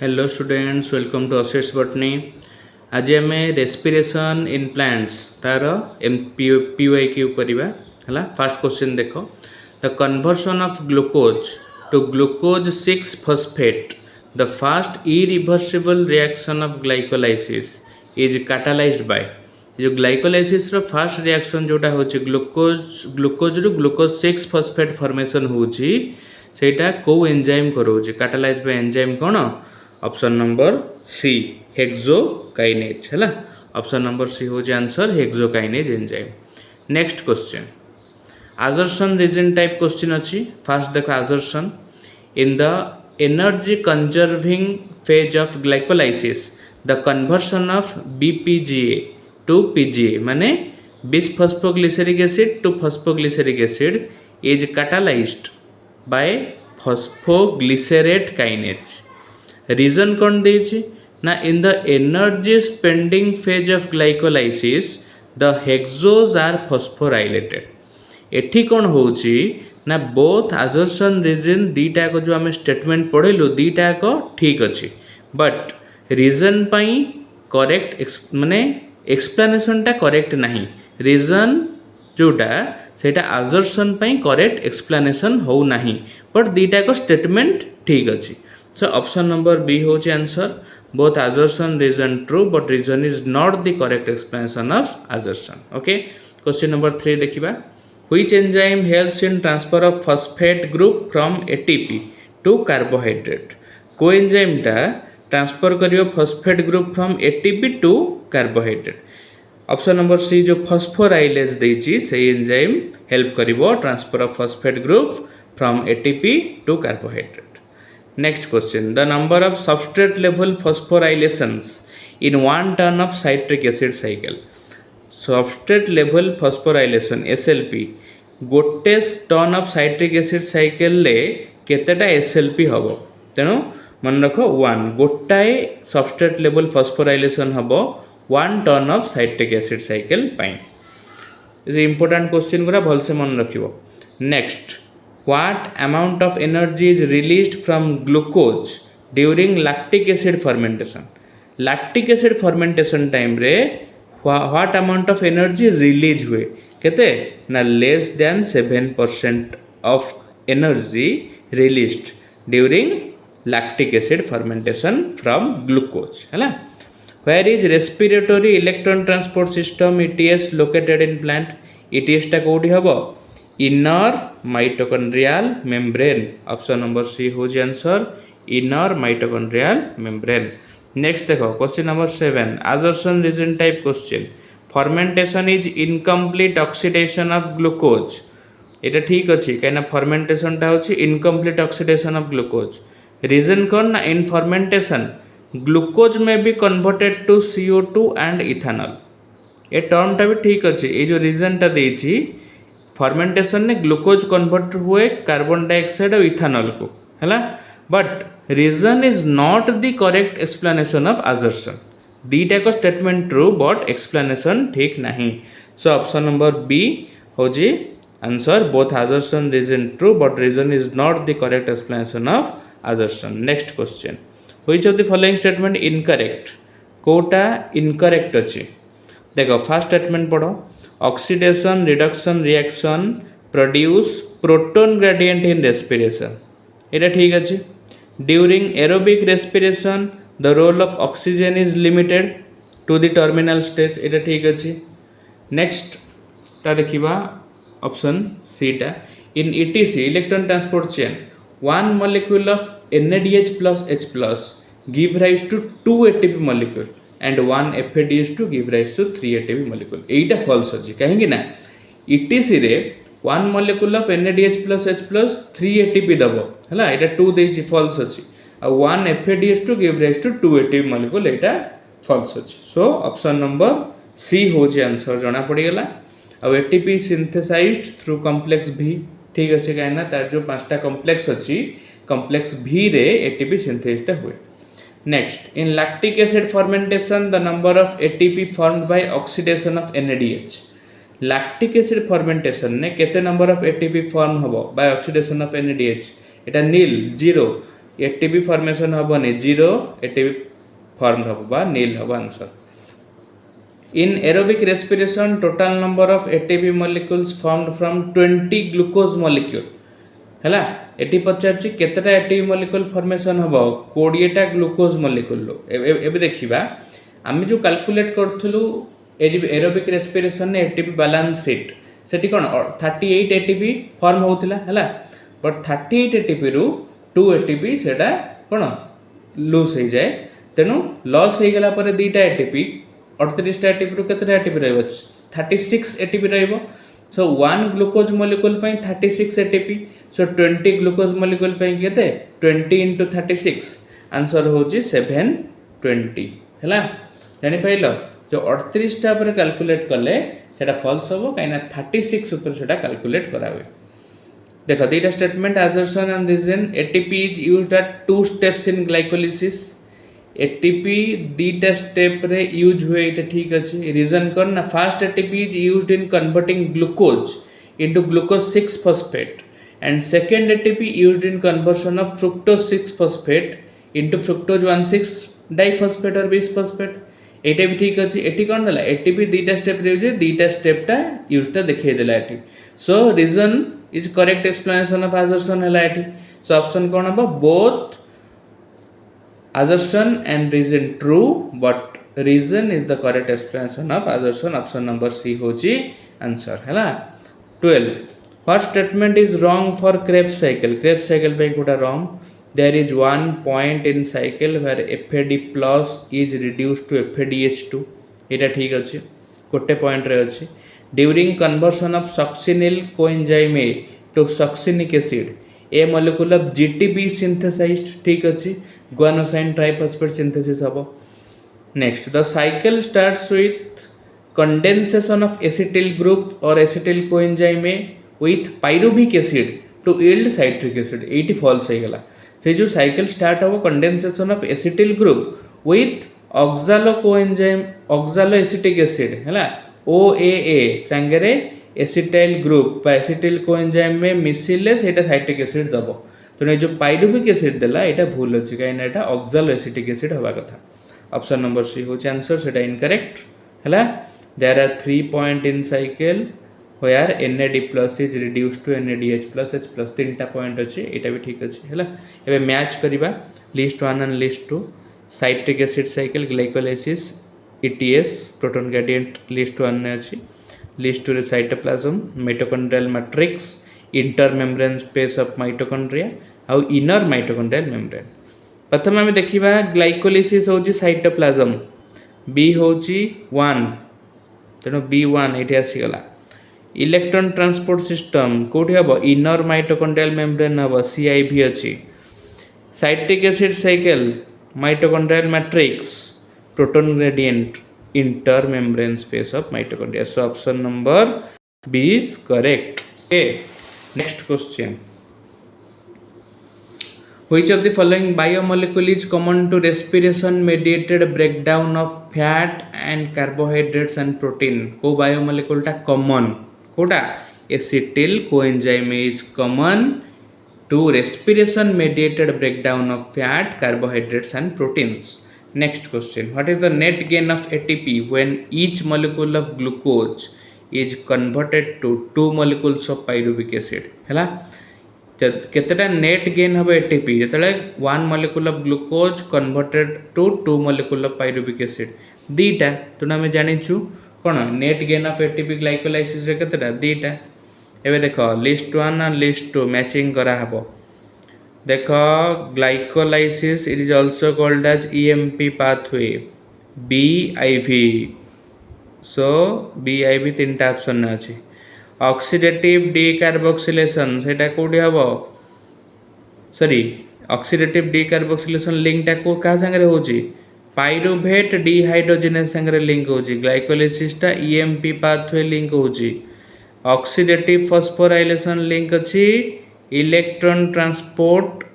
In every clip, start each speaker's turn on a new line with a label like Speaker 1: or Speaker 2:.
Speaker 1: Hello students, welcome to ASIT'S Botany। आज आम respiration in plants तार PYQ करवा है। फास्ट क्वेश्चन देख, the conversion of glucose to glucose 6 phosphate the first irreversible reaction of glycolysis is catalysed by. जो glycolysis रो first reaction जोटा होची ग्लूकोज रु ग्लूकोज 6 फॉस्फेट फॉर्मेशन होची सेटा को एंजाइम करोची कैटालाइज्ड बाय एंजाइम कोन? ऑप्शन नंबर सी हेक्सोकाइनेज है। ऑप्शन नंबर सी हो answer hexokinase enzyme. Next question assertion reason type question अच्छी। फास्ट देखो assertion in the energy conserving phase of glycolysis the conversion of BPGA to PGA माने bis phosphoglyceric acid to phosphoglyceric acid is catalysed by phosphoglycerate kinase. Reason कौन देछि ना in the energy spending phase of glycolysis the hexose are phosphorylated. एठी कौन होची ना both assertion reason दीटा को जो आम स्टेटमेंट पढ़ेलु दीटा को ठीक अच्छी बट रीजन पाई करेक्ट माने एक्सप्लेनेशन टा करेक्ट नहीं। रीजन जोटा सेटा आजर्सन पाई करेक्ट एक्सप्लेनेशन हो नहीं बट दीटा को स्टेटमेंट ठीक अच्छी। So option number B होची answer. both assertion reason true but reason is not the correct explanation of assertion। okay, question number 3 देखिबा। which enzyme helps in transfer of phosphate group from ATP to carbohydrate? को enzyme टा transfer करियो phosphate group from ATP to carbohydrate? Option number C जो phosphorylase देची से enzyme help करिवो transfer of phosphate group from ATP to carbohydrate। Next question, the number of substrate level phosphorylations in one ton of citric acid cycle। substrate level phosphorylation SLP गोटे turn of citric acid cycle ले केतेटा SLP हबो? तेणु मन रख 1 गोटाए substrate level phosphorylation हबो 1 turn of citric acid cycle पाई। ये important question गुरा भल से मन रखिबो। Next, what amount of energy is released from glucose during lactic acid fermentation? lactic acid fermentation time रे what amount of energy release हुए केते ना less than 7% of energy released during lactic acid fermentation from glucose है। where is respiratory electron transport system ETS located in plant? ETS टा कोठी हबो? Inner mitochondrial membrane. Option number C हो answer inner mitochondrial membrane. Next देखो question number 7 assertion reason type question. Fermentation is incomplete oxidation of glucose. एटा ठीक अच्छी कहीं fermentation टा होची incomplete oxidation of glucose. Reason कौन ना इन फर्मेंटेशन ग्लूकोज में be converted to CO2 and ethanol. ये टर्म टा भी ठीक अच्छी। ये जो रीजन टा देछि फर्मेंटेशन ने ग्लूकोज कन्वर्ट हुए कार्बन डाइऑक्साइड और इथानॉल को है but reason is not the correct explanation of assertion. दीटा को स्टेटमेंट ट्रू बट एक्सप्लेनेशन ठीक नहीं। सो ऑप्शन नंबर बी हो answer both assertion reason true but reason is not the correct explanation of assertion. Next question, which of the following statement incorrect? कोटा incorrect अच्छी देखो। First statement पढ़ो, oxidation reduction reaction produce proton gradient इन respiration. ये ठीक अच्छे। During aerobic respiration the role of oxygen is limited to the terminal stage. ये ठीक अच्छे। नेक्स्ट ता देखिबा ऑप्शन सी टा in ETC electron transport chain 1 molecule of NADH plus H plus give rise to 2 ATP molecule and 1 FADH to give rise to 3 ATP molecule। Etah false अछि कहीं ना ETC रे 1 molecule of NADH plus H plus 3 ATP दबो हला एटा 2 देछि false अछि आ 1 FADH to give rise to 2 ATP molecule Etah false अछि। सो option number C हो जे आंसर जणा पड़ी गेला। आ ATP synthesised through complex V ठीक अछि कहीं ना तार जो पांचटा कॉम्प्लेक्स अछि कॉम्प्लेक्स V रे ATP सिंथेसाइज्ड हुए। Next, in lactic acid fermentation, the number of ATP formed by oxidation of NADH। lactic acid fermentation ने केते number of ATP form होबो by oxidation of NADH? Etah nil 0 ATP formation हेनी zero ATP form हम बा नील हम answer in aerobic respiration total number of ATP molecules formed from 20 glucose molecule हैला eighty पचारछि केतेटा ATP molecule formation हबो 20 टा glucose molecule एबे देखिबा आमे जो कैलकुलेट करथलु एरोबिक रेस्पिरेशन ने एटीपी बैलेंस शीट सेठी कोन 38 एटीपी फॉर्म होउतिला हैला बट 38 एटीपी रु 2 एटीपी सेटा कोन लूज हो जाए तेणु लॉस हो गला पर दुईटा एटीपी 38 टा एटीपी रु केतेटा एटीपी रहबो 36 एटीपी रहबो सो 1 ग्लूकोज मॉलिक्यूल पई 36 एटीपी सो 20 ग्लूकोज मॉलिक्यूल पई केते 20 into 36 आंसर होची 720 हैला जानि पाइलो जो 38 टा पर कैलकुलेट कले सेटा फॉल्स होबो काइना 36 ऊपर सेटा कैलकुलेट करा हुए देखो दुईटा statement assertion and reason ATP is used at two steps in glycolysis ATP दुईटा स्टेप रे यूज हुए इटा ठीक अछि रीजन कर ना first ATP is used in converting glucose into glucose 6 phosphate and second ATP used in conversion of fructose 6 phosphate into fructose 1,6 diphosphate or bisphosphate एटा भी ठीक अछि एटी कोन दला एटीपी दुईटा स्टेप रे यूज दुईटा स्टेप टा यूज टा देखै देला एटी so reason is correct explanation of assertion हला एटी सो ऑप्शन कोन हबो both assertion and reason true but reason is the correct explanation of assertion option number C होची आंसर हला 12 what statement is wrong for Krebs cycle पे Kota wrong there is one point in cycle where FAD plus is reduced to FADH2 एटा ठीक अछि कोटे point रे अछि during conversion of succinyl coenzyme A to succinic acid a molecule of GTP synthesized ठीक अछि guanosine triphosphate synthesis हबो next the cycle starts with condensation of acetyl group or acetyl coenzyme A with pyruvic acid to yield citric acid eighty false हे गेला से जो cycle start हो condensation of acetyl group with oxalo coenzyme oxalo acetic acid हैला OAA संगरे acetyl group बा acetyl coenzyme में मिसिले सेटा citric acid दबो तो ने जो पाइरुविक एसिड देला एटा भूल अछि काई ना एटा ऑक्सालो एसिटिक एसिड होबा कथा ऑप्शन नंबर सी होची आंसर सेटा इनकरेक्ट हैला there are 3 point in cycle where NAD plus is reduced to NADH plus H plus तीनटा पॉइंट अछि एटा भी ठीक अछि हैला एबे मैच करिबा list 1 and list 2 citric acid cycle glycolysis ETS proton gradient list 1 ने अछि लिस्ट 2 रे cytoplasm mitochondrial matrix inter membrane space of mitochondria आ इनर माइटोकॉन्ड्रियल मेम्ब्रेन प्रथम हम देखिबा ग्लाइकोलाइसिस होची साइटोप्लाज्म बी होची 1 तेनो B1 एठी आसी गला इलेक्ट्रॉन ट्रांसपोर्ट सिस्टम कोठी हबो इनर माइटोकॉन्ड्रियल मेम्ब्रेन हबो CIV अछि citric acid cycle mitochondrial matrix proton gradient inter membrane space of mitochondria so option number B is correct okay next question which of the following biomolecule is common to respiration mediated breakdown of fat and carbohydrates and protein को biomolecule टा common कोटा acetyl coenzyme is common to respiration mediated breakdown of fat carbohydrates and proteins next question what is the net gain of ATP when each molecule of glucose is converted to two molecules of pyruvic acid हैला केतेटा net gain हबो ATP जतले 1 molecule of glucose converted to 2 molecule of pyruvic acid दीटा तो हम जानिछु कोन net gain of ATP glycolysis रे केतेटा दीटा एबे देखो लिस्ट 1 और लिस्ट 2 मैचिंग करा हबो देखो glycolysis it is also called as EMP pathway BIV so BIV तीनटा ऑप्शन अछि ऑक्सीडेटिव डीकार्बोक्सिलेशन सेटा कोडी हबो सॉरी ऑक्सीडेटिव डीकार्बोक्सिलेशन लिंक टा को का संगे होची पाइरुवेट डिहाइड्रोजनेज संगे लिंक होची ग्लाइकोलाइसिस टा EMP पाथवे लिंक होची ऑक्सीडेटिव फॉस्फोराइलेशन लिंक अछि electron transport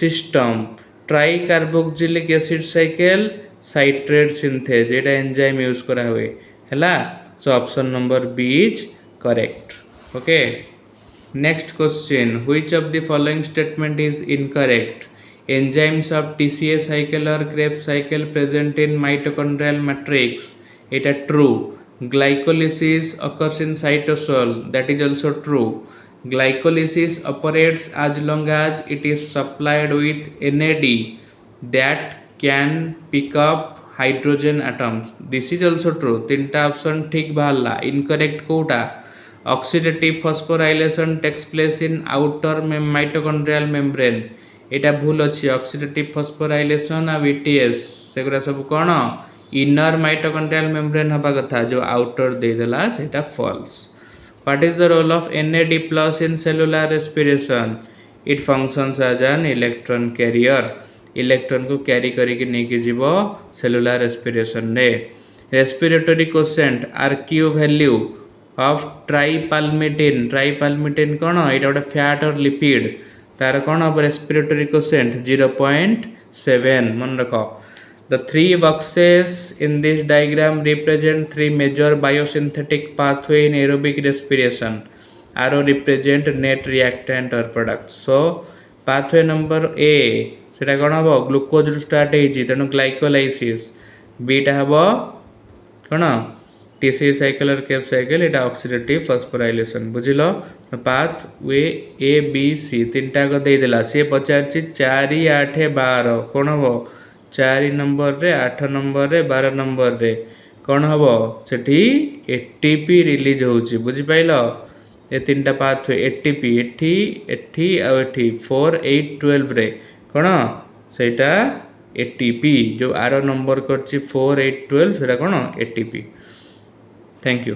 Speaker 1: system tricarboxylic acid cycle citrate synthase एटा एंजाइम यूज करा हुए हैला so option number B is correct okay next question which of the following statement is incorrect Enzymes of TCA cycle or Krebs cycle present in mitochondrial matrix. It is true. Glycolysis occurs in cytosol. That is also true. Glycolysis operates as long as it is supplied with NAD that can pick up hydrogen atoms. This is also true. तीनटा option ठीक बाहरला. Incorrect Kota? Oxidative phosphorylation takes place in outer mitochondrial membrane. एटा भूल अच्छी. Oxidative phosphorylation और ETS सेगुरा सब कौन inner mitochondrial membrane हवा कथा जो आउटर दे देला सेटा false. What is the role of NAD plus in cellular respiration? It functions as an electron carrier. Electron को कैरी करके लेके जीव सेलुलर रेस्पिरेशन रे. Respiratory quotient RQ value of tripalmitin. Tripalmitin कौन यहाँ गोटे फैट और लिपिड तार कौन हम रेस्पिरेटरी कोसेंट 0.7 मन रख. The three boxes in this diagram represent three major biosynthetic pathway in aerobic respiration. Arrow represent net reactant or products. So pathway number A सेटा कौन हम ग्लूकोज रु स्टार्ट होती तेणु ग्लाइकोलाइसिस. बीटा हम कौन टीसी साइकिल और केप साइकिल एटा ऑक्सीडेटिव फॉस्फोराइलेशन. बुझिल pathway A B C तीनटा देदेला. सी पचार 4 8 12 कौन हम 4 नंबर रे 8 नंबर रे 12 नंबर रे कौन हम सेठी एटीपी रिलीज होची. बुझिपाइल ए तीनटा पाथवे एटीपी एठी एठी आ एठी 4 8 12 रे कौन सेटा एटीपी जो आर नंबर कर 4 8 12 सेटा कौन एटीपी. Thank you.